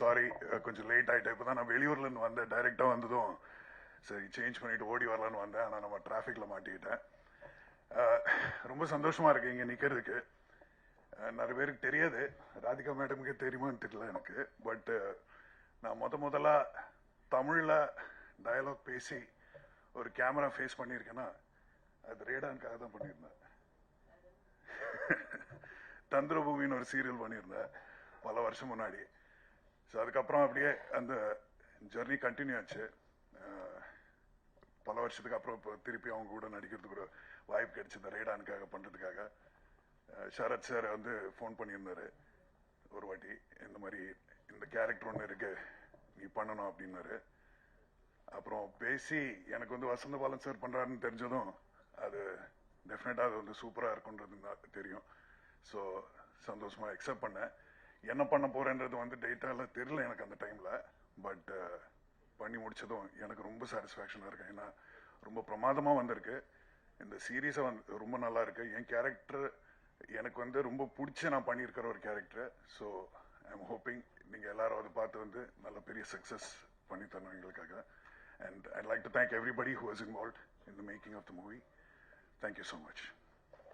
Sorry கொஞ்சம் late ஆகிட்டேன். இப்போ தான் நான் வெளியூர்லேருந்து வந்தேன். டைரெக்டாக வந்ததும் சரி சேஞ்ச் பண்ணிட்டு ஓடி வரலான்னு வந்தேன். ஆனால் நம்ம டிராஃபிக்கில் மாட்டிக்கிட்டேன். ரொம்ப சந்தோஷமாக இருக்கு இங்கே நிற்கிறதுக்கு. நிறைய பேருக்கு தெரியாது, ராதிகா மேடமுக்கே தெரியுமான்னு தெரியல எனக்கு. பட் நான் முதலா தமிழில் டயலாக் பேசி ஒரு கேமரா ஃபேஸ் பண்ணியிருக்கேன்னா அது ரேடானுக்காக தான் பண்ணியிருந்தேன். தந்திரபூமின்னு ஒரு சீரியல் பண்ணியிருந்தேன் பல வருஷம் முன்னாடி. ஸோ அதுக்கப்புறம் அப்படியே அந்த ஜர்னி கண்டினியூ ஆச்சு. பல வருஷத்துக்கு அப்புறம் இப்போ திருப்பி அவங்க கூட நடிக்கிறதுக்கு ஒரு வாய்ப்பு கிடைச்சது ரேடானுக்காக பண்ணுறதுக்காக. சரத் சார் வந்து ஃபோன் பண்ணியிருந்தாரு ஒரு வாட்டி, இந்த மாதிரி இந்த கேரக்டர் ஒன்று இருக்கு நீ பண்ணணும் அப்படின்னாரு. அப்புறம் பேசி எனக்கு வந்து வசந்த பாலன் சார் பண்ணுறாருன்னு தெரிஞ்சதும் அது டெஃபினட்டாக அது வந்து சூப்பராக இருக்குன்றது தெரியும். ஸோ சந்தோஷமாக அக்செப்ட் பண்ணேன். என்ன பண்ண போறேன்றது வந்து டேட்டால தெரியல எனக்கு அந்த டைம்ல. பட் பண்ணி முடிச்சதும் எனக்கு ரொம்ப சாட்டிஸ்ஃபேக்ஷனாக இருக்கு. ஏன்னா ரொம்ப பிரமாதமாக வந்திருக்கு. இந்த சீரீஸை வந்து ரொம்ப நல்லா இருக்கு. என் கேரக்டர் எனக்கு வந்து ரொம்ப பிடிச்சி நான் பண்ணியிருக்கிற ஒரு character. So I am hoping நீங்கள் எல்லாரும் அதை பார்த்து வந்து நல்ல பெரிய சக்ஸஸ் பண்ணி தரணும் எங்களுக்காக. And I like to thank everybody who was involved in the making of the movie. Thank you so much.